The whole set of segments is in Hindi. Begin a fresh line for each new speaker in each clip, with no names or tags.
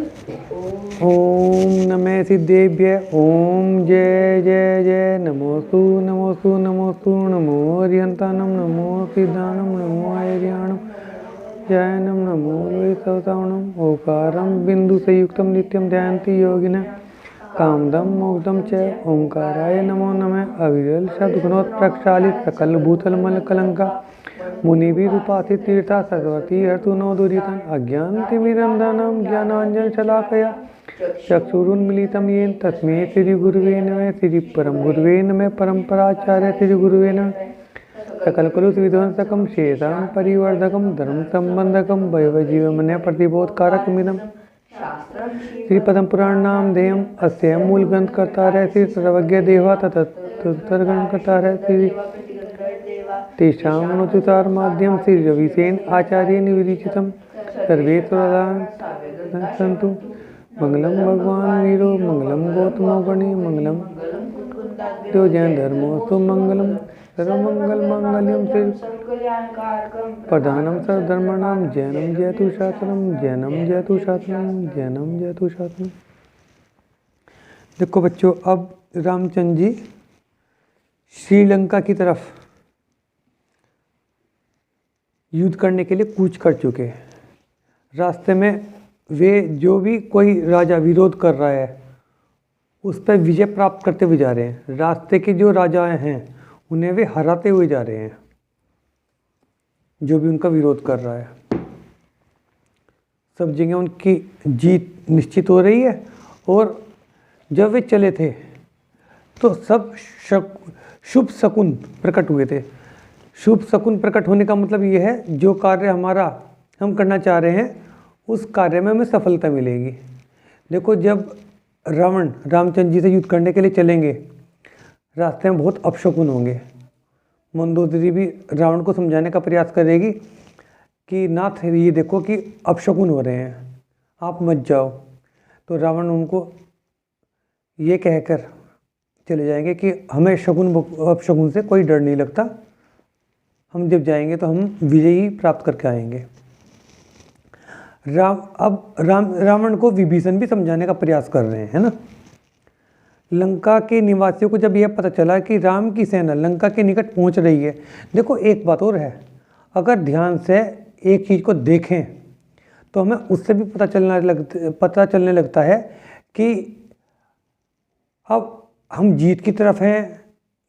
ओम नमः सिद्धेभ्य ओम जय जय जय नमोस्तु नमोस्तु नमोस्तु नमो हरियंतानम नमो सिद्धानम नमो आर्याणम जयनम नमो वैसवतावणम ओकारम बिंदु संयुक्तम नित्यम ध्यायन्ति योगिनः कामदम मोक्षदम च ओंकाराय नमो नमः अविरल सद्गुणोत् प्रक्षालित सकल भूतल मल कलंका मुनिभिरुपासि तीर्था सरस्वती हर्तुनो दुरितं अज्ञानतिमिरन्धनं ज्ञानाञ्जन शलाकया चक्षुरुन्मीलितं येन तस्मै श्रीगुरुवे नमः श्रीपरमगुरुवे नमः परम्पराचार्य श्रीगुरुवे नमः सकलकुलविध्वंसकं शेषां परिवर्धकं धर्मसम्बन्धकं वैवजीवमन्य प्रतिबोधकारकमिदं श्रीपदम पुराण देयम अस्य मूल ग्रंथ करता रहे श्री सर्वज्ञ देवा तत्ग्रहण करता रहे श्री तेषामनुचुतार माध्यम श्री रविसेन आचार्य निविदिचितम सर्वे सन्तु मंगलम भगवान वीरो मंगलम गौतमो गणे मंगलम तो जैन धर्मोस्तु मंगलम सर्वमंगल मांगल्यम श्री प्रधानम सर्वधर्माणां जैनम जयतु शास्त्रम जैनम जयतु शास्त्रम जैनम जयतु शास्त्रम। देखो बच्चों, अब रामचंद्र जी श्रीलंका की तरफ युद्ध करने के लिए कूच कर चुके हैं। रास्ते में वे जो भी कोई राजा विरोध कर रहा है उस पर विजय प्राप्त करते हुए जा रहे हैं। रास्ते के जो राजा हैं उन्हें वे हराते हुए जा रहे हैं, जो भी उनका विरोध कर रहा है। सब जगह उनकी जीत निश्चित हो रही है। और जब वे चले थे तो सब शुभ शकुन प्रकट हुए थे। शुभ शकुन प्रकट होने का मतलब ये है, जो कार्य हम करना चाह रहे हैं उस कार्य में हमें सफलता मिलेगी। देखो, जब रावण रामचंद्र जी से युद्ध करने के लिए चलेंगे, रास्ते में बहुत अपशकुन होंगे। मंदोदरी भी रावण को समझाने का प्रयास करेगी कि नाथ, ये देखो कि अपशकुन हो रहे हैं, आप मत जाओ। तो रावण उनको ये कहकर चले जाएंगे कि हमें अपशकुन से कोई डर नहीं लगता, हम जब जाएंगे तो हम विजय ही प्राप्त करके आएंगे। रावण को विभीषण भी समझाने का प्रयास कर रहे हैं, है ना। लंका के निवासियों को जब यह पता चला कि राम की सेना लंका के निकट पहुंच रही है, देखो एक बात और है, अगर ध्यान से एक चीज़ को देखें तो हमें उससे भी पता चलने लगता है कि अब हम जीत की तरफ हैं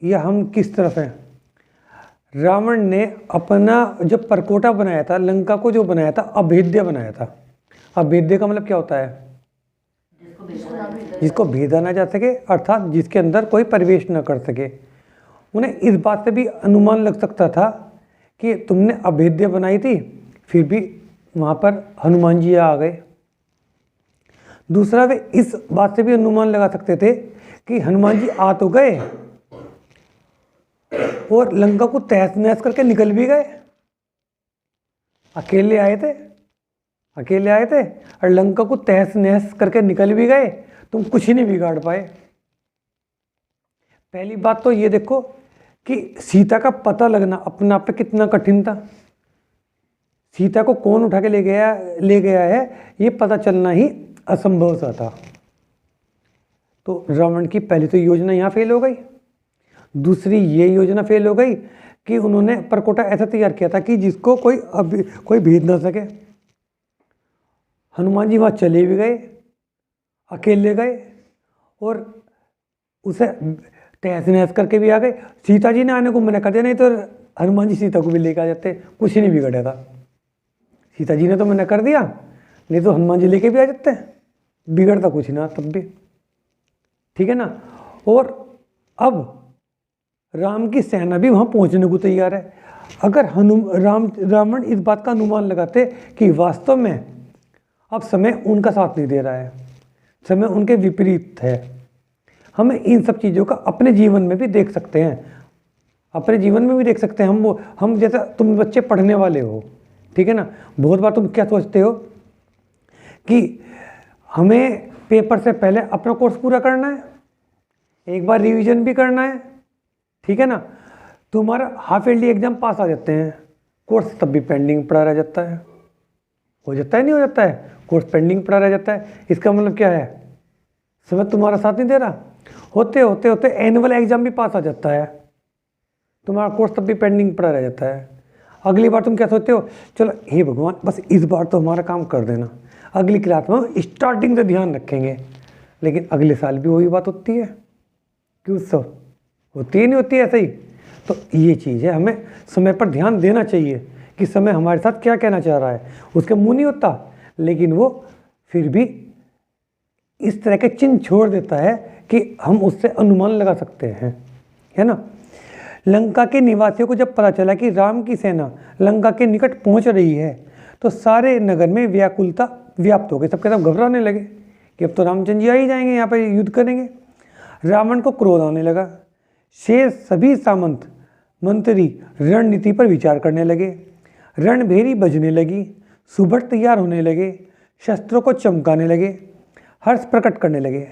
या हम किस तरफ हैं। रावण ने अपना जो परकोटा बनाया था, लंका को जो बनाया था, अभेद्य बनाया था। अभेद्य का मतलब क्या होता है? जिसको भेदा ना जा सके, अर्थात जिसके अंदर कोई प्रवेश न कर सके। उन्हें इस बात से भी अनुमान लग सकता था कि तुमने अभेद्य बनाई थी, फिर भी वहाँ पर हनुमान जी आ गए। दूसरा, वे इस बात से भी अनुमान लगा सकते थे कि हनुमान जी आ तो गए और लंका को तहस नहस करके निकल भी गए। अकेले आए थे और लंका को तहस नहस करके निकल भी गए, तुम कुछ ही नहीं बिगाड़ पाए। पहली बात तो ये देखो कि सीता का पता लगना अपने आप पे कितना कठिन था। सीता को कौन उठा के ले गया है, ये पता चलना ही असंभव सा था। तो रावण की पहली तो योजना यहाँ फेल हो गई। दूसरी ये योजना फेल हो गई कि उन्होंने परकोटा ऐसा तैयार किया था कि जिसको कोई भेद ना सके। हनुमान जी वहाँ चले भी गए, अकेले गए और उसे तहस नहस करके भी आ गए। सीता जी ने आने को मना कर दिया, नहीं तो हनुमान जी सीता को भी लेकर आ जाते, कुछ ही नहीं बिगड़ा था। सीता जी ने तो मना कर दिया, नहीं तो हनुमान जी लेके भी आ जाते, बिगड़ता कुछ ना तब भी, ठीक है ना। और अब राम की सेना भी वहाँ पहुँचने को तैयार है। अगर रावण इस बात का अनुमान लगाते कि वास्तव में अब समय उनका साथ नहीं दे रहा है, समय उनके विपरीत है, हमें इन सब चीज़ों का अपने जीवन में भी देख सकते हैं। हम जैसा, तुम बच्चे पढ़ने वाले हो, ठीक है ना। बहुत बार तुम क्या सोचते हो कि हमें पेपर से पहले अपना कोर्स पूरा करना है, एक बार रिवीजन भी करना है, ठीक है ना। तुम्हारा हाफ ईयरली एग्जाम पास आ जाते हैं, कोर्स तब भी पेंडिंग पड़ा रह जाता है। हो जाता है नहीं हो जाता है, कोर्स पेंडिंग पड़ा रह जाता है। इसका मतलब क्या है, समय तुम्हारा साथ नहीं दे रहा, होते होते होते एनुअल एग्जाम भी पास आ जाता है, तुम्हारा कोर्स तब भी पेंडिंग पड़ा रह जाता है। अगली बार तुम क्या सोचते हो, चलो हे भगवान बस इस बार तो हमारा काम कर देना, अगली क्लास में हम स्टार्टिंग से ध्यान रखेंगे। लेकिन अगले साल भी वही बात होती है, क्यों सब होती ही नहीं होती है ऐसे ही। तो ये चीज़ है, हमें समय पर ध्यान देना चाहिए कि समय हमारे साथ क्या कहना चाह रहा है। उसके मुंह नहीं होता, लेकिन वो फिर भी इस तरह के चिन्ह छोड़ देता है कि हम उससे अनुमान लगा सकते हैं, है ना। लंका के निवासियों को जब पता चला कि राम की सेना लंका के निकट पहुंच रही है तो सारे नगर में व्याकुलता व्याप्त हो गई। सबके सब घबराने लगे कि अब तो रामचंद्र जी आ ही जाएंगे, यहाँ पर युद्ध करेंगे। रावण को क्रोध आने लगा। शेष सभी सामंत मंत्री रणनीति पर विचार करने लगे। रणभेरी बजने लगी, सुबह तैयार होने लगे, शस्त्रों को चमकाने लगे, हर्ष प्रकट करने लगे।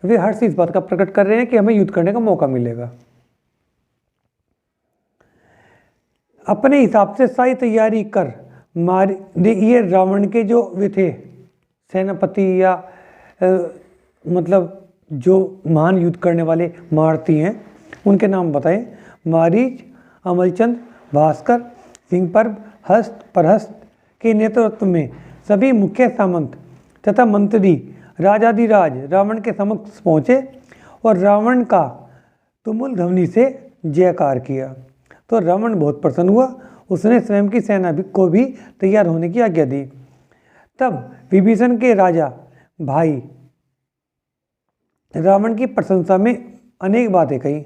वे हर्ष इस बात का प्रकट कर रहे हैं कि हमें युद्ध करने का मौका मिलेगा। अपने हिसाब से सारी तैयारी कर मार ये रावण के जो वे थे सेनापति या मतलब जो महान युद्ध करने वाले महारथी हैं, उनके नाम बताएं। मारीच, अमलचंद, भास्कर, सिंहपर्व, हस्त, परहस्त के नेतृत्व में सभी मुख्य सामंत तथा मंत्री राजाधिराज रावण के समक्ष पहुँचे और रावण का तुमुल ध्वनि से जयकार किया। तो रावण बहुत प्रसन्न हुआ, उसने स्वयं की सेना को भी तैयार होने की आज्ञा दी। तब विभीषण के राजा भाई रावण की प्रशंसा में अनेक बातें कही।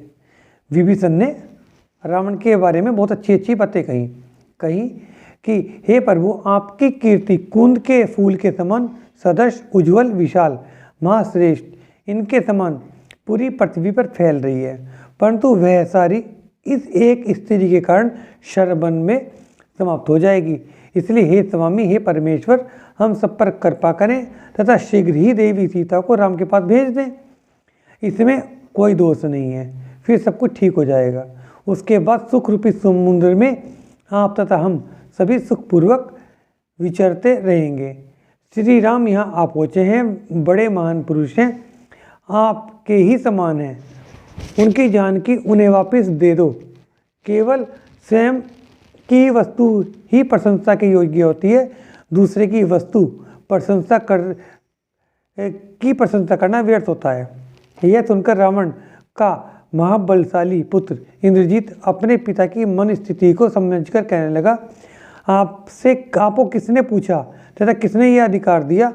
विभीषण ने रावण के बारे में बहुत अच्छी अच्छी बातें कही कि हे प्रभु, आपकी कीर्ति कुंद के फूल के समान सदृश, उज्ज्वल, विशाल, महाश्रेष्ठ, इनके समान पूरी पृथ्वी पर फैल रही है, परंतु वह सारी इस एक स्त्री के कारण शरबन में समाप्त हो जाएगी। इसलिए हे स्वामी, हे परमेश्वर, हम सब पर कृपा करें तथा शीघ्र ही देवी सीता को राम के पास भेज दें। इसमें कोई दोष नहीं है, फिर सब कुछ ठीक हो जाएगा। उसके बाद सुख रूपी समुद्र में आप तथा हम सभी सुखपूर्वक विचरते रहेंगे। श्री राम यहाँ आप पहुँचे हैं, बड़े महान पुरुष हैं, आपके ही समान हैं। उनकी जानकी उन्हें वापस दे दो। केवल स्वयं की वस्तु ही प्रशंसा के योग्य होती है, दूसरे की वस्तु प्रशंसा करना व्यर्थ होता है। यह सुनकर रावण का महाबलशाली पुत्र इंद्रजीत अपने पिता की मन स्थिति को समझकर कहने लगा, आपको किसने पूछा तथा किसने यह अधिकार दिया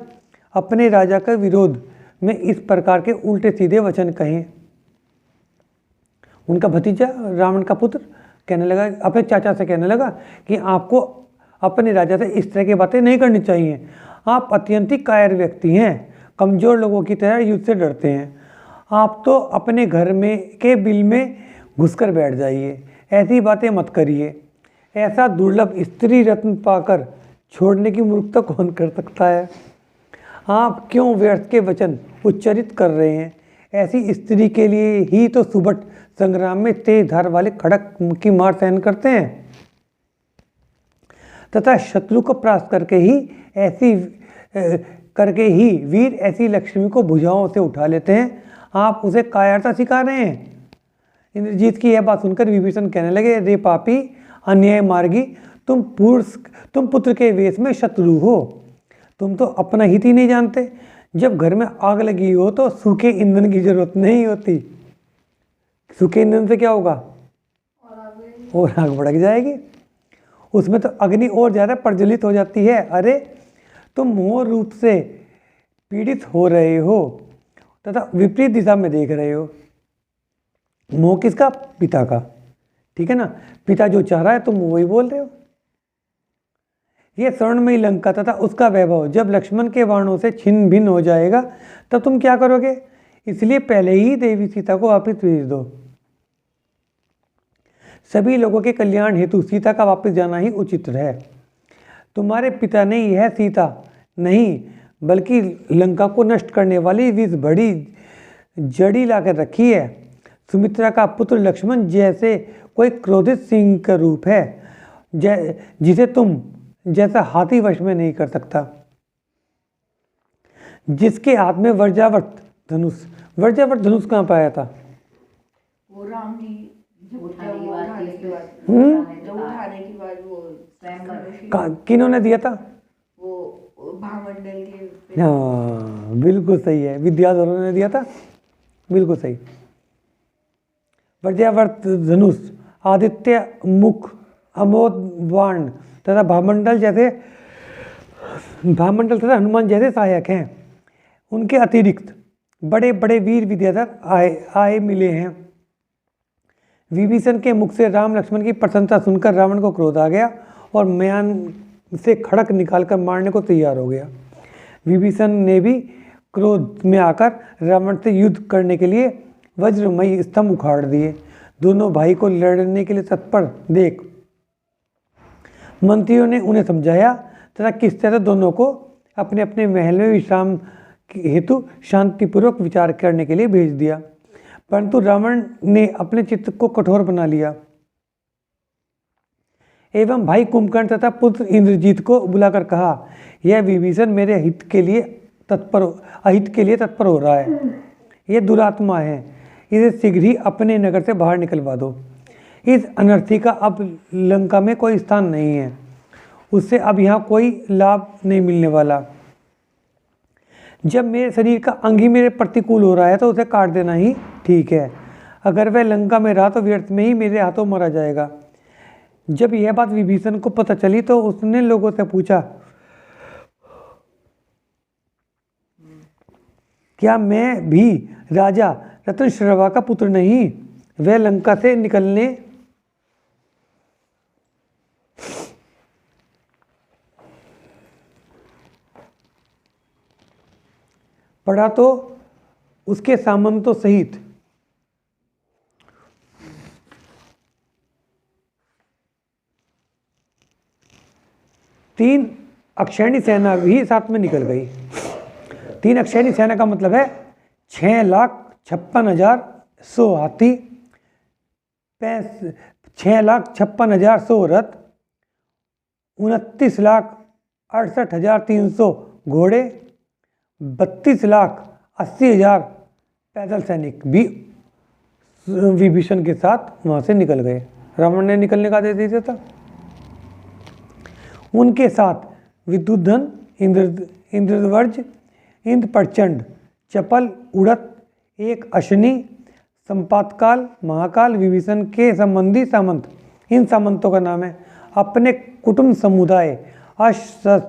अपने राजा के विरोध में इस प्रकार के उल्टे सीधे वचन कहें। उनका भतीजा रावण का पुत्र कहने लगा, अपने चाचा से कहने लगा कि आपको अपने राजा से इस तरह की बातें नहीं करनी चाहिए। आप अत्यंत ही कायर व्यक्ति हैं, कमज़ोर लोगों की तरह युद्ध से डरते हैं। आप तो अपने घर में के बिल में घुसकर बैठ जाइए, ऐसी बातें मत करिए। ऐसा दुर्लभ स्त्री रत्न पाकर छोड़ने की मूर्खता कौन कर सकता है। आप क्यों व्यर्थ के वचन उच्चरित कर रहे हैं। ऐसी स्त्री के लिए ही तो सुबह संग्राम में तेज धार वाले खड़क की मार सहन करते हैं तथा शत्रु को परास्त करके ही वीर ऐसी लक्ष्मी को भुजाओं से उठा लेते हैं। आप उसे कायरता सिखा रहे हैं। इंद्रजीत की यह बात सुनकर विभीषण कहने लगे, रे पापी, अन्याय मार्गी, तुम पुत्र के वेश में शत्रु हो। तुम तो अपना हित ही नहीं जानते। जब घर में आग लगी हो तो सूखे ईंधन की जरूरत नहीं होती। सूखे ईंधन से क्या होगा, और आग भड़क जाएगी। उसमें तो अग्नि और ज़्यादा प्रज्वलित हो जाती है। अरे तुम मोह रूप से पीड़ित हो रहे हो तथा विपरीत दिशा में देख रहे हो। मोह किसका, पिता का, ठीक है ना। पिता जो चाह रहा है तुम वही बोल रहे हो। यह स्वर्णमयी लंका तथा उसका वैभव जब लक्ष्मण के बाणों से छिन्न भिन्न हो जाएगा तब तुम क्या करोगे। इसलिए पहले ही देवी सीता को वापस भेज दो। सभी लोगों के कल्याण हेतु सीता का वापस जाना ही उचित है। तुम्हारे पिता ने यह सीता नहीं बल्कि लंका को नष्ट करने वाली विष बड़ी जड़ी लाकर रखी है। सुमित्रा का पुत्र लक्ष्मण जैसे कोई क्रोधित सिंह का रूप है जिसे तुम जैसा हाथी वश में नहीं कर सकता। जिसके हाथ में वज्रावर्त धनुष, वज्रावर्त धनुष कहाँ पाया था?
वो राम जी जब उठाने के बाद वो
किन्होंने दिया था?
वो भामंडल के।
हाँ बिल्कुल सही है, विद्याधरों ने दिया था, बिल्कुल सही। वज्रावर्त धनुष आदित्य मुख अमोद बाण तथा भामंडल तथा हनुमान जैसे सहायक हैं। उनके अतिरिक्त बड़े बड़े वीर विद्याधर आए मिले हैं। विभीषण के मुख से राम लक्ष्मण की प्रशंसा सुनकर रावण को क्रोध आ गया और म्यान से खड़क निकालकर मारने को तैयार हो गया। विभीषण ने भी क्रोध में आकर रावण से युद्ध करने के लिए वज्रमयी स्तंभ उखाड़ दिए। दोनों भाई को लड़ने के लिए तत्पर देख मंत्रियों ने उन्हें समझाया तथा किस तरह दोनों को अपने अपने महल में विश्राम हेतु शांतिपूर्वक विचार करने के लिए भेज दिया। परंतु रावण ने अपने चित्त को कठोर बना लिया एवं भाई कुंभकर्ण तथा पुत्र इंद्रजीत को बुलाकर कहा, यह विभीषण मेरे अहित के लिए तत्पर हो रहा है। यह दुरात्मा है, इसे शीघ्र ही अपने नगर से बाहर निकलवा दो। इस अनर्थी का अब लंका में कोई स्थान नहीं है, उससे अब यहाँ कोई लाभ नहीं मिलने वाला। जब मेरे शरीर का अंग ही मेरे प्रतिकूल हो रहा है तो उसे काट देना ही ठीक है। अगर वह लंका में रहा तो व्यर्थ में ही मेरे हाथों मारा जाएगा। जब यह बात विभीषण को पता चली तो उसने लोगों से पूछा, क्या मैं भी राजा रत्नश्रवा का पुत्र नहीं? वह लंका से निकलने पड़ा तो उसके सामंतों सहित तीन अक्षयणी सेना भी साथ में निकल गई। 3 अक्षयणी सेना का मतलब है 6,56,100 हाथी, 6,56,100 रथ, 29,68,300 घोड़े, 32,80,000 पैदल सैनिक भी विभीषण के साथ वहां से निकल गए। रावण ने निकलने का आदेश दिया था। उनके साथ विदुधन, इंद्रध्वज, इंद्र प्रचंड, चपल, उड़त, एक अश्नि, संपातकाल, महाकाल, विभीषण के संबंधी सामंत, इन सामंतों का नाम है। अपने कुटुंब समुदाय अश्व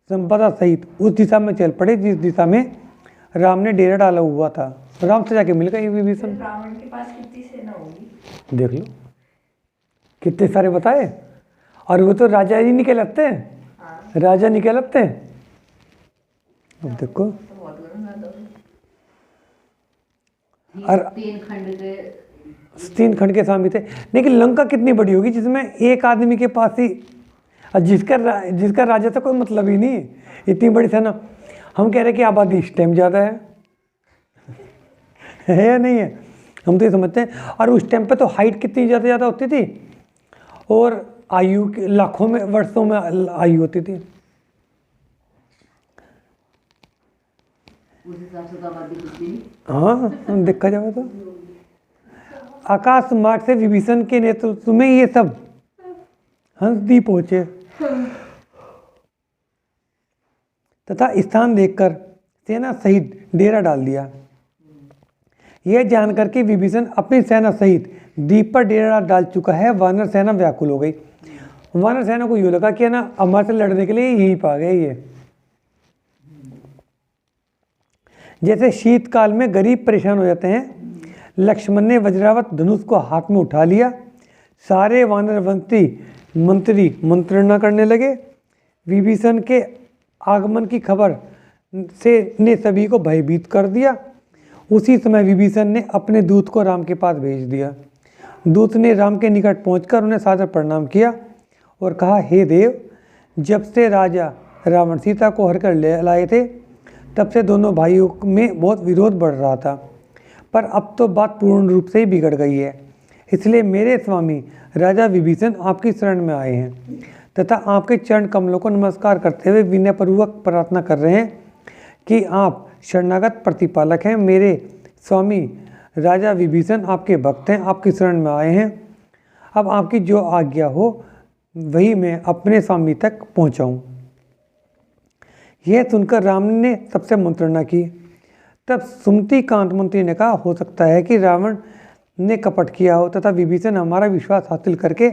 संपदा सहित उस दिशा में चल पड़े जिस दिशा में राम ने डेरा डाला हुआ था। राम से जाके मिल गए विभीषण।
रावण के पास कितनी सेना होगी?
देख लो कितने सारे बताए, और वो तो राजा ही नहीं कहलाते हैं।
हाँ।
राजा नहीं कहलाते हैं। अब देखो और 3 खंड के स्वामी थे। लेकिन लंका कितनी बड़ी होगी जिसमें एक आदमी के पास ही, जिसका राजा तो कोई मतलब ही नहीं, इतनी बड़ी सेना। हम कह रहे कि आबादी इस टाइम ज़्यादा है या नहीं है? हम तो ये समझते हैं। और उस टाइम पे तो हाइट कितनी ज़्यादा होती थी और आयु लाखों में वर्षों में आयु होती थी। हाँ देखा जाए तो आकाश मार्ग से विभीषण के नेतृत्व में ये सब हंसदी पहुंचे तथा स्थान देखकर सेना सहित डेरा डाल दिया। यह जानकर कि विभीषण अपनी सेना सहित द्वीप पर डेरा डाल चुका है, वानर सेना व्याकुल हो गई। वानर सेना को यूँ लगा कि ना हमारे से लड़ने के लिए यहीं पा गए ये। जैसे शीतकाल में गरीब परेशान हो जाते हैं, लक्ष्मण ने वज्रावत धनुष को हाथ में उठा लिया। सारे वानरवंशी मंत्री मंत्रणा करने लगे। विभीषण के आगमन की खबर से ने सभी को भयभीत कर दिया। उसी समय विभीषण ने अपने दूत को राम के पास भेज दिया। दूत ने राम के निकट पहुंचकर उन्हें सादर प्रणाम किया और कहा, हे देव, जब से राजा रावण सीता को हर कर ले लाए थे तब से दोनों भाइयों में बहुत विरोध बढ़ रहा था, पर अब तो बात पूर्ण रूप से ही बिगड़ गई है। इसलिए मेरे स्वामी राजा विभीषण आपकी शरण में आए हैं तथा आपके चरण कमलों को नमस्कार करते हुए विनयपूर्वक प्रार्थना कर रहे हैं कि आप शरणागत प्रतिपालक हैं। मेरे स्वामी राजा विभीषण आपके भक्त हैं, आपकी शरण में आए हैं। अब आपकी जो आज्ञा हो वही मैं अपने स्वामी तक पहुँचाऊँ। यह सुनकर राम ने सबसे मंत्रणा की। तब सुमति कांत मंत्री ने कहा, हो सकता है कि रावण ने कपट किया हो तथा विभीषण हमारा विश्वास हासिल करके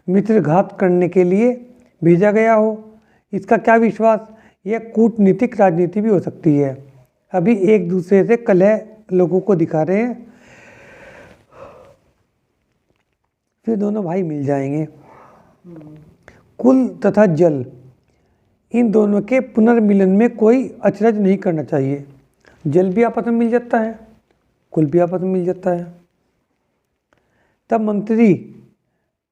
मित्रघात करने के लिए भेजा गया हो। इसका क्या विश्वास, यह कूटनीतिक राजनीति भी हो सकती है। अभी एक दूसरे से कलह लोगों को दिखा रहे हैं, फिर दोनों भाई मिल जाएंगे। कुल तथा जल, इन दोनों के पुनर्मिलन में कोई अचरज नहीं करना चाहिए। जल भी आपस में मिल जाता है, कुल भी आपस में मिल जाता है। तब मंत्री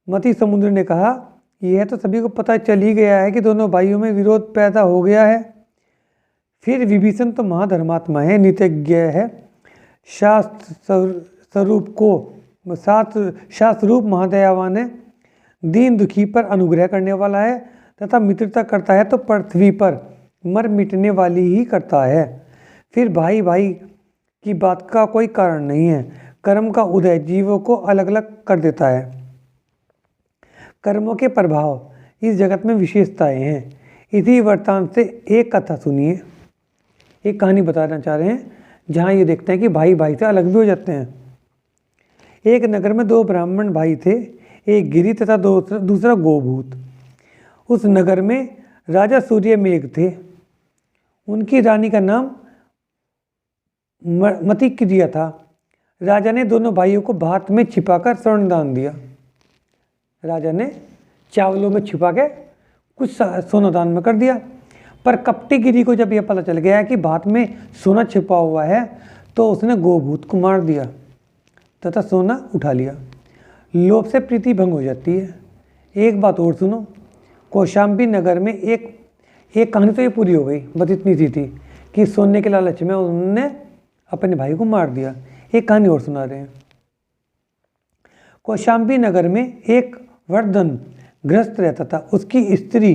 मति समुद्र ने कहा, यह तो सभी को पता चल ही गया है कि दोनों भाइयों में विरोध पैदा हो गया है। फिर विभीषण तो महाधर्मात्मा है, नीतिज्ञ है, शास्त्र रूप महादयावान है, दीन दुखी पर अनुग्रह करने वाला है तथा मित्रता करता है तो पृथ्वी पर मर मिटने वाली ही करता है। फिर भाई भाई की बात का कोई कारण नहीं है। कर्म का उदय जीवों को अलग अलग कर देता है। कर्मों के प्रभाव इस जगत में विशेषताएं हैं। इसी वृत्तांत से एक कथा सुनिए। एक कहानी बताना चाह रहे हैं जहाँ ये देखते हैं कि भाई भाई से अलग भी हो जाते हैं। एक नगर में दो ब्राह्मण भाई थे, एक गिरी तथा दूसरा गोभूत। उस नगर में राजा सूर्यमेघ थे। उनकी रानी का नाम मतिक्रिया था। राजा ने दोनों भाइयों को भात में छिपाकर स्वर्ण दान दिया। राजा ने चावलों में छिपा के कुछ सोना दान में कर दिया। पर कपटी गिरी को जब यह पता चल गया कि भात में सोना छिपा हुआ है तो उसने गोभूत को मार दिया तथा सोना उठा लिया। लोभ से प्रीति भंग हो जाती है। एक बात और सुनो, कौशाम्बी नगर में एक कहानी तो ये पूरी हो गई, बस इतनी सी थी कि सोने के लालच में उन्होंने अपने भाई को मार दिया। एक कहानी और सुना रहे हैं। कौशाम्बी नगर में एक वर्धन गृहस्थ रहता था। उसकी स्त्री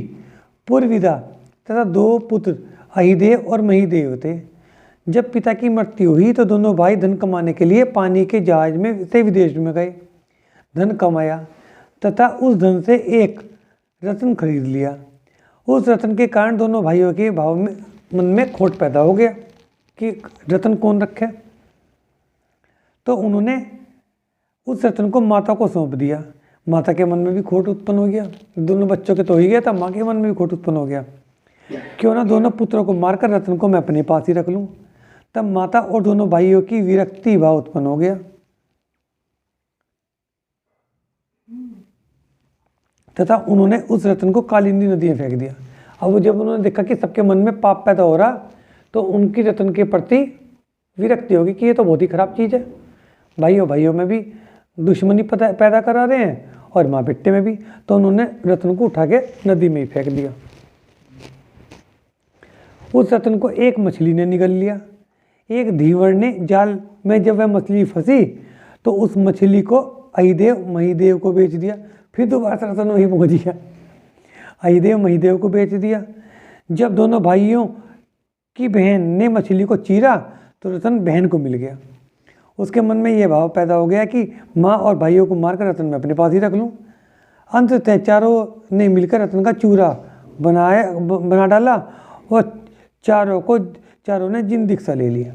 पूर्विदा तथा दो पुत्र अहिदेव और महिदेव थे। जब पिता की मृत्यु हुई तो दोनों भाई धन कमाने के लिए पानी के जहाज में से विदेश में गए। धन कमाया तथा उस धन से एक रत्न खरीद लिया। उस रत्न के कारण दोनों भाइयों के भाव में मन में खोट पैदा हो गया कि रत्न कौन रखे। तो उन्होंने उस रत्न को माता को सौंप दिया। माता के मन में भी खोट उत्पन्न हो गया। दोनों बच्चों के तो हो ही गया था, माँ के मन में भी खोट उत्पन्न हो गया। क्यों ना दोनों पुत्रों को मारकर रत्न को मैं अपने पास ही रख लूं। तब माता और दोनों भाइयों की विरक्ति भाव उत्पन्न हो गया तथा उन्होंने उस रत्न को कालिंदी नदी में फेंक दिया। अब जब उन्होंने देखा कि सबके मन में पाप पैदा हो रहा तो उनकी रत्न के प्रति विरक्ति होगी कि ये तो बहुत ही खराब चीज़ है। भाइयों में भी दुश्मनी पैदा करा रहे हैं और माँ बेटे में भी। तो उन्होंने रत्न को उठा के नदी में ही फेंक दिया। उस रत्न को एक मछली ने निगल लिया। एक धीवर ने जाल में जब वह मछली फंसी तो उस मछली को अहिदेव महिदेव को बेच दिया। फिर दोबारा रत्न वहीं पहुँच गया, अहिदेव महिदेव को बेच दिया। जब दोनों भाइयों की बहन ने मछली को चीरा तो रत्न बहन को मिल गया। उसके मन में यह भाव पैदा हो गया कि माँ और भाइयों को मारकर रत्न में अपने पास ही रख लूँ। अंततः चारों ने मिलकर रत्न का चूरा बना डाला और चारों ने जिंदगी सा ले लिया।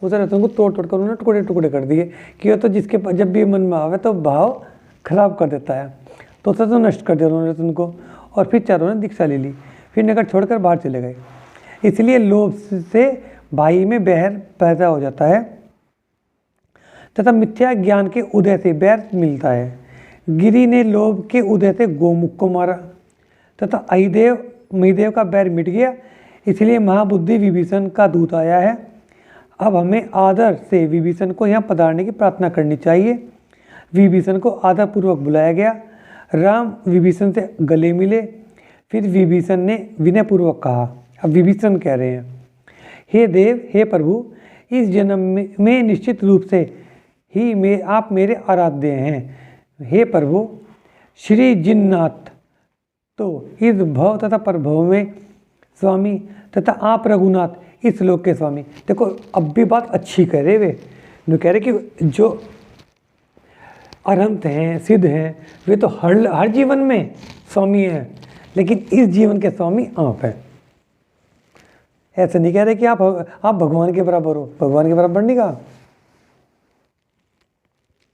उस रत्न को तोड़ कर उन्होंने टुकड़े टुकड़े कर दिए कि यह तो जिसके जब भी मन में आवे तो भाव खराब कर देता है। तो रत्न नष्ट कर दिया उन्होंने रत्न को और फिर चारों ने दीक्षा ले ली। फिर नगर छोड़कर बाहर चले गए। इसलिए लोभ से भाई में बैर पैदा हो जाता है तथा मिथ्या ज्ञान के उदय से बैर मिलता है। गिरी ने लोभ के उदय से गोमुख को मारा तथा अहिदेव महिदेव का बैर मिट गया। इसलिए महाबुद्धि विभीषण का दूत आया है। अब हमें आदर से विभीषण को यहाँ पधारने की प्रार्थना करनी चाहिए। विभीषण को आदरपूर्वक बुलाया गया। राम विभीषण से गले मिले। फिर विभीषण ने विनयपूर्वक कहा, अब विभीषण कह रहे हैं, हे देव, हे प्रभु, इस जन्म में निश्चित रूप से ही आप मेरे आराध्य हैं। हे प्रभु श्री जिन्नाथ, तो इस भव तथा परभव में स्वामी तथा आप रघुनाथ इस लोक के स्वामी। देखो अब भी बात अच्छी कह रहे वे, जो कह रहे कि जो अनंत हैं, सिद्ध हैं, वे तो हर जीवन में स्वामी हैं, लेकिन इस जीवन के स्वामी आप हैं। ऐसे नहीं कह रहे कि आप भगवान के बराबर हो, भगवान के बराबर नहीं कहा,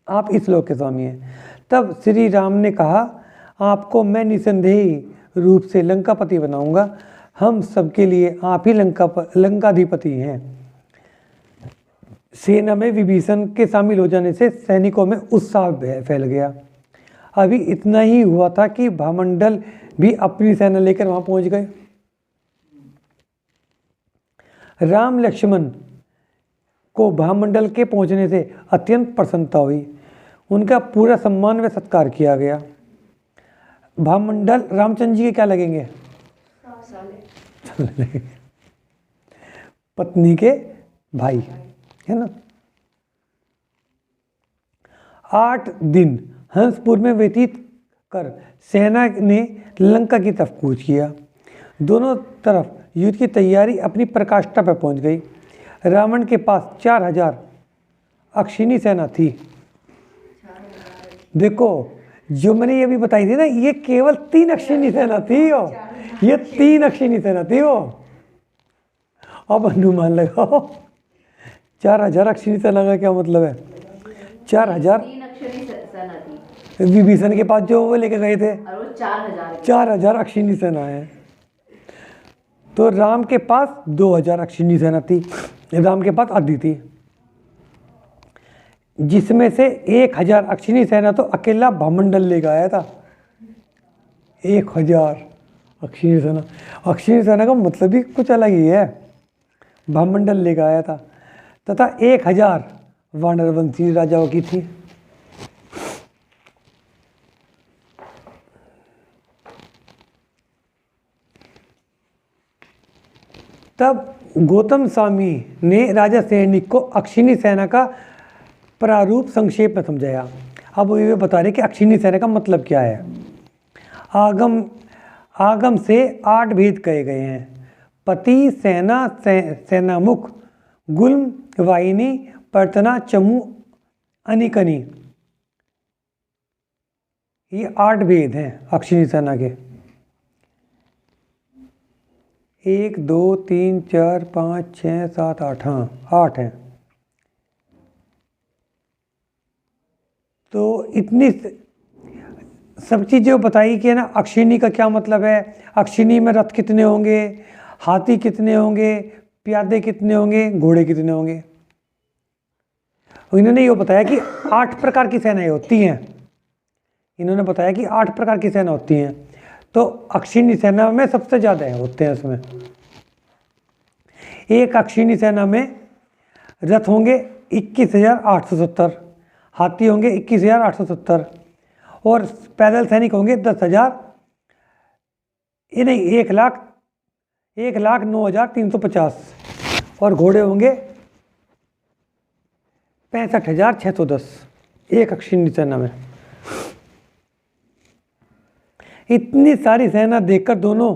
आप इस लोक के स्वामी हैं। तब श्री राम ने कहा, आपको मैं निसंदेही रूप से लंकापति बनाऊंगा, हम सबके लिए आप ही लंकाधिपति हैं। सेना में विभीषण के शामिल हो जाने से सैनिकों में उत्साह फैल गया। अभी इतना ही हुआ था कि भामंडल भी अपनी सेना लेकर वहां पहुंच गए। राम लक्ष्मण को भामंडल के पहुंचने से अत्यंत प्रसन्नता हुई। उनका पूरा सम्मान व सत्कार किया गया। भामंडल रामचंद्र जी के क्या लगेंगे? पत्नी के भाई, है ना। 8 दिन हंसपुर में व्यतीत कर सेना ने लंका की तरफ कूच किया। दोनों तरफ युद्ध की तैयारी अपनी प्रकाष्ठा पर पहुंच गई। रावण के पास 4000 अक्षिणी सेना थी। देखो जो मैंने ये भी बताई थी ना, ये केवल 3 अक्षिणी सेना थी। ये 3 अक्षिणी सेना थी वो। अब अनुमान लगाओ 4000 अक्षिणी सेना का क्या मतलब है? 4000 विभीषण के पास जो वो लेके गए थे, 4000 अक्षिणी सेना है। तो राम के पास 2000 अक्षिणी सेना थी। राम के पास आधी थी, जिसमें से 1000 अक्षिणी सेना तो अकेला भामंडल लेकर आया था। 1000 अक्षिणी सेना, अक्षिणी सेना का मतलब भी कुछ अलग ही है। भामंडल लेकर आया था, तथा 1000 वानरवंशी राजाओं की थी। तब गौतम स्वामी ने राजा सैनिक को अक्षिणी सेना का प्रारूप संक्षेप में समझाया। अब ये बता रहे कि अक्षिणी सेना का मतलब क्या है। आगम से 8 भेद कहे गए हैं। पति, सेना, सेनामुख, गुल्म, वाहिनी, पर्तना, चमू, अनिकनी, ये 8 भेद हैं अक्षिणी सेना के। 1 2 3 4 5 6 7 8, हाँ 8 हैं। तो इतनी सब चीज़ें बताई कि ना अक्षिणी का क्या मतलब है, अक्षिणी में रथ कितने होंगे, हाथी कितने होंगे, प्यादे कितने होंगे, घोड़े कितने होंगे। इन्होंने ये बताया कि 8 प्रकार की सेनाएं होती हैं। इन्होंने बताया कि 8 प्रकार की सेना होती हैं। तो अक्षिणी सेना में सबसे ज़्यादा होते हैं। उसमें एक अक्षिणी सेना में रथ होंगे 21,870, हाथी होंगे 21,870, और पैदल सैनिक होंगे 10,000, ये नहीं 1,09,350, और घोड़े होंगे 65,610 एक अक्षिणी सेना में। इतनी सारी सेना देखकर दोनों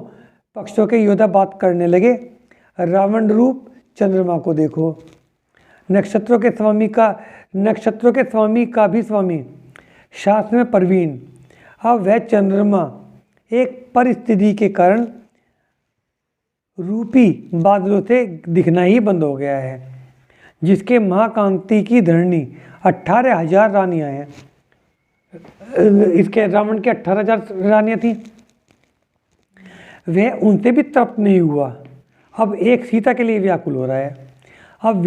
पक्षों के योद्धा बात करने लगे। रावण रूप चंद्रमा को देखो, नक्षत्रों के स्वामी का भी स्वामी, शास्त्र में प्रवीण। अब वह चंद्रमा एक परिस्थिति के कारण रूपी बादलों से दिखना ही बंद हो गया है, जिसके महाकांति की धरणी 18,000 रानियां हैं। इसके रावण के 18,000 रानियां थी। वह उनसे भी तृप्त नहीं हुआ, अब एक सीता के लिए व्याकुल हो रहा है। अब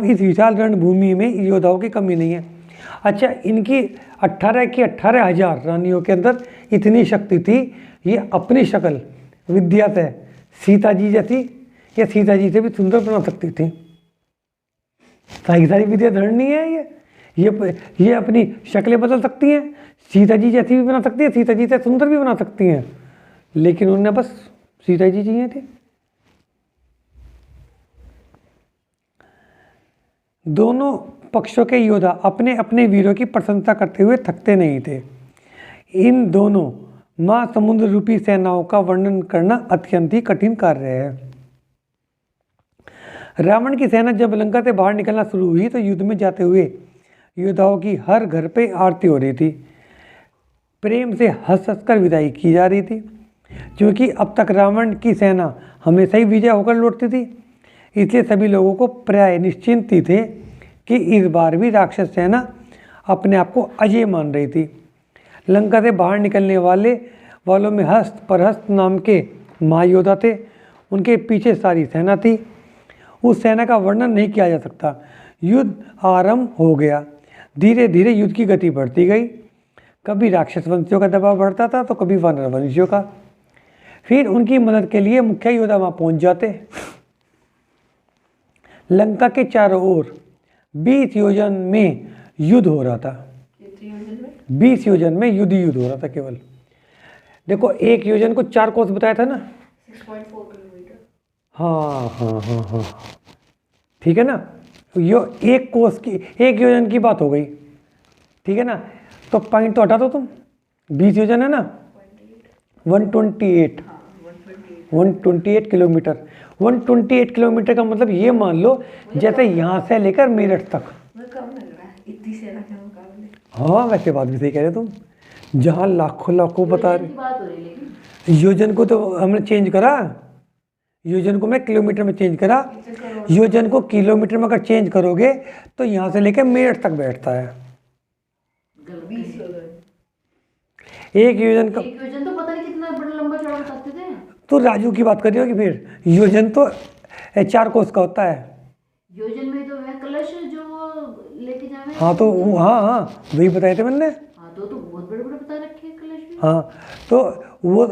इस विशाल रणभूमि में योद्धाओं की कमी नहीं है। अच्छा, इनकी 18,000 रानियों के अंदर इतनी शक्ति थी, ये अपनी शक्ल विद्या से सीता जी जैसी या सीता जी से भी सुंदर बना सकती थी। सारी विद्या धरनी है। ये अपनी शक्लें बदल सकती हैं, सीता जी जैसी भी बना सकती है, सीता जी से सुंदर भी बना सकती हैं, लेकिन उन्होंने बस सीता जी चाहिए थे। दोनों पक्षों के योद्धा अपने अपने वीरों की प्रशंसा करते हुए थकते नहीं थे। इन दोनों महासमुद्र रूपी सेनाओं का वर्णन करना अत्यंत ही कठिन कार्य है। रावण की सेना जब लंका से बाहर निकलना शुरू हुई तो युद्ध में जाते हुए योद्धाओं की हर घर पे आरती हो रही थी, प्रेम से हंस हंस कर विदाई की जा रही थी। क्योंकि अब तक रावण की सेना हमेशा ही विजय होकर लौटती थी, इसलिए सभी लोगों को प्राय निश्चिंत ही थे कि इस बार भी राक्षस सेना अपने आप को अजय मान रही थी। लंका से बाहर निकलने वालों में हस्त परहस्त नाम के महायोद्धा थे। उनके पीछे सारी सेना थी। उस सेना का वर्णन नहीं किया जा सकता। युद्ध आरंभ हो गया। धीरे धीरे युद्ध की गति बढ़ती गई। कभी राक्षस वंशियों का दबाव बढ़ता था तो कभी वानर वंशियों का। फिर उनकी मदद के लिए मुख्य योद्धा वहां पहुंच जाते। लंका के चारों ओर 20 योजन में युद्ध हो रहा था। 20 योजन में युद्ध हो रहा था केवल। देखो, एक योजन को 4 कोस बताया था ना।
6.4 किलोमीटर।
हाँ, ठीक है ना। यो एक कोस की, एक योजन की बात हो गई, ठीक है ना। तो पॉइंट तो हटा दो तुम। 20 योजन है ना, 128 किलोमीटर। 128 किलोमीटर का मतलब ये मान लो जैसे यहाँ से लेकर मेरठ तक।
कम लग रहा है इतनी सेना के मुकाबले।
हाँ, वैसे बात भी सही कह रहे तुम। जहाँ लाखों बता रहे, योजन को तो हमने चेंज करा, योजन को मैं किलोमीटर में चेंज करा। योजन को किलोमीटर में अगर चेंज करोगे तो यहाँ से लेकर मेरठ तक बैठता है।
20 योजन।
एक योजन का,
एक योजन तो पता नहीं कितना बड़ा लंबा चौड़ा बताते थे।
तो राजू की बात कर रही होगी। फिर योजन तो 4 कोस का होता है।
योजन में तो वह कलश जो वो लेके जावे।
हाँ, तो हाँ वही बताए थे मैंने।
हाँ, तो बहुत बड़े बड़े बता रखे हैं कलश भी।
हाँ, तो वो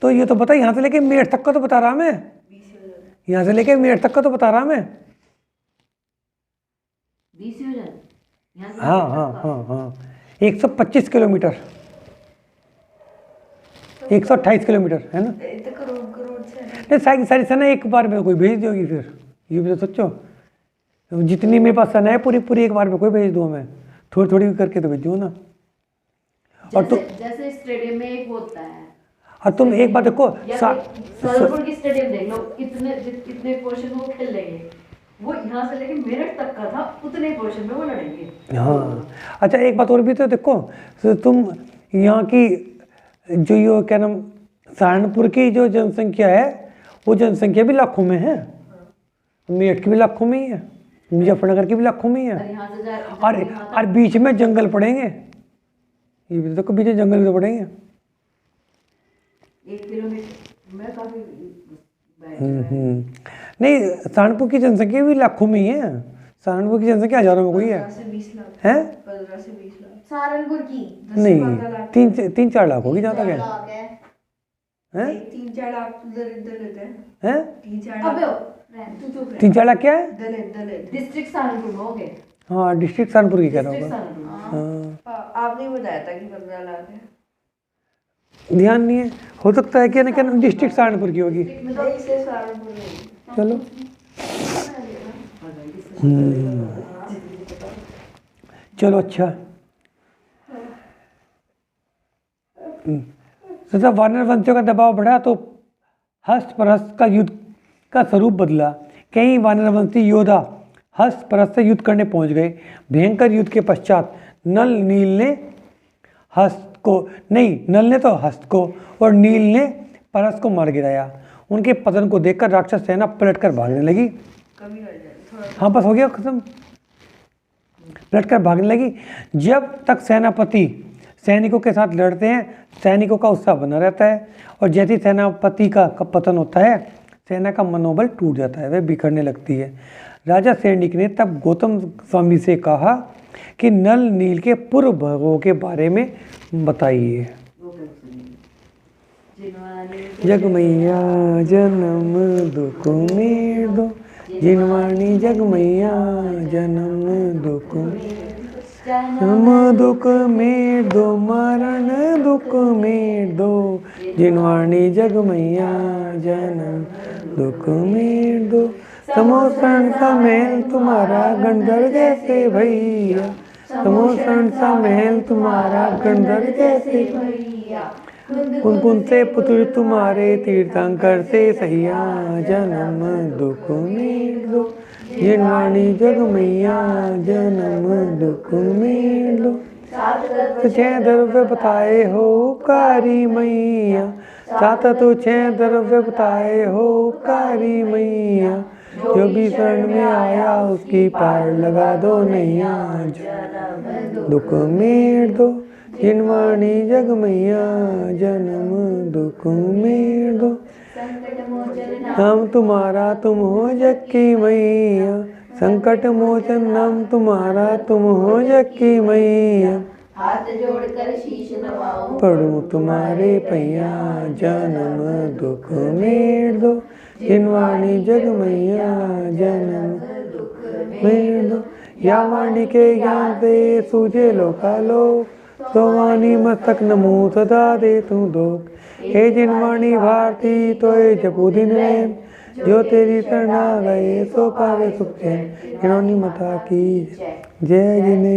तो ये तो पता, यहाँ से लेके मेरठ तक का तो बता रहा मैं।
20 योजन।
यहाँ से लेके मेरठ तक का तो बता रहा मैं।
20 योजन। यहाँ से
हाँ, 125 किलोमीटर, 128 किलोमीटर है ना।
इतने करोड़ से
नहीं, सारी सेना एक बार में कोई भेज दोगी फिर? ये भी तो सोचो, जितनी मेरे पास सेना है पूरी एक बार में कोई भेज दूँ मैं? थोड़ी थोड़ी करके तो भेजूँ ना। और तो
जैसे स्टेडियम में एक होता है।
और तुम एक बात देखो,
सरलपुर की स्टेडियम देख लो, कितने पोर्शन में वो खेल लेंगे। वो यहाँ से लेके मेरठ तक का था, उतने पोर्शन में वो लड़ेंगे।
हाँ, अच्छा एक बात और भी तो देखो, तो तुम यहाँ की जो ये क्या नाम, सहारनपुर की जो जनसंख्या है वो जनसंख्या भी लाखों में है। मेरठ की भी लाखों में ही है, मुजफ्फरनगर की भी लाखों में ही है। और बीच में जंगल पड़ेंगे, ये भी देखो, बीच में जंगल भी तो पड़ेंगे।
1 किलोमीटर में काफी
नहीं, सहारनपुर की जनसंख्या भी लाखों में ही है। सहारनपुर की जनसंख्या हजारों में कोई है।
15 से 20 लाख
हैं?
15 से 20 लाख।
सहारनपुर की
10 से 15
नहीं,
लाख।
3-4 लाख होगी जहाँ तक है। हैं?
3-4 लाख दलित है।
हैं?
3-4
अबे
लाख। तू चुप रह।
3-4 लाख क्या है?
दलित।
डिस्ट्रिक्ट सहारनपुर में हो गए।
हाँ, डिस्ट्रिक्ट सहारनपुर की कह रहा
डिस्ट्रिक्ट
होगा।
सहारनपुर में।
हाँ,
आपने बताया था कि 15 लाख है।
ध्यान नहीं है, हो सकता है कि क्या डिस्ट्रिक्ट सहारनपुर की होगी।
नहीं, से सहारनपुर में।
चलो, चलो अच्छा। जब वानर वंशियों का दबाव बढ़ा तो हस्त परहस्त का युद्ध का स्वरूप बदला। कई वानर वंशी योद्धा हस्त परहस्त से युद्ध करने पहुंच गए। भयंकर युद्ध के पश्चात नल ने तो हस्त को और नील ने परहस्त को मार गिराया। उनके पतन को देखकर राक्षस सेना पलटकर भागने लगी। हाँ, बस हो गया खत्म। लड़कर भागने लगी। जब तक सेनापति सैनिकों के साथ लड़ते हैं, सैनिकों का उत्साह बना रहता है, और जैसे सेनापति का पतन होता है, सेना का मनोबल टूट जाता है, वह बिखरने लगती है। राजा सैनिक ने तब गौतम स्वामी से कहा कि नल नील के पूर्व भागों के बारे में बताइए। जग मैया जन्म दुख में दो, जिनवाणी जग मैया जन्म दुख में दो, मरण दुख में दो, जिनवाणी जग मैया जन्म दुख में दो। समोसन सा महल तुम्हारा गंधर जैसे भैया, समोसन सा महल तुम्हारा गंधर जैसे भैया, कुन कुन से पुत्र तुम्हारे तीर्थंकर से सहिया जन्म दुख में दो जिनवाणी जग मैया जन्म दुख में दो तुझे द्रव्य बताए हो कारी मैया सात तुझे द्रव्य बताए हो कारी मैया जो भी शरण में आया उसकी पार लगा दो नैया दुख मेर दो जिनवाणी जग मैया जन्म दुख मेर दो नाम तुम्हारा तुम हो जग की मैया संकट मोचन नाम तुम्हारा तुम हो जग की मैया
हाथ जोड़कर शीश नवाऊं
पढ़ूं तुम्हारे पैया जन्म दुख मेर दो जिनवाणी जग मैया जन्म मेर दो या वाणी के ज्ञान से सूझे लोकालो तो वाणी मस्तक नमो सदा दे तू दो हे जिनवाणी भारती तो ये जपू दिन रैन जो तेरी शरणा गए सो पावे सुख चैन हिरोनी माता की जय जिने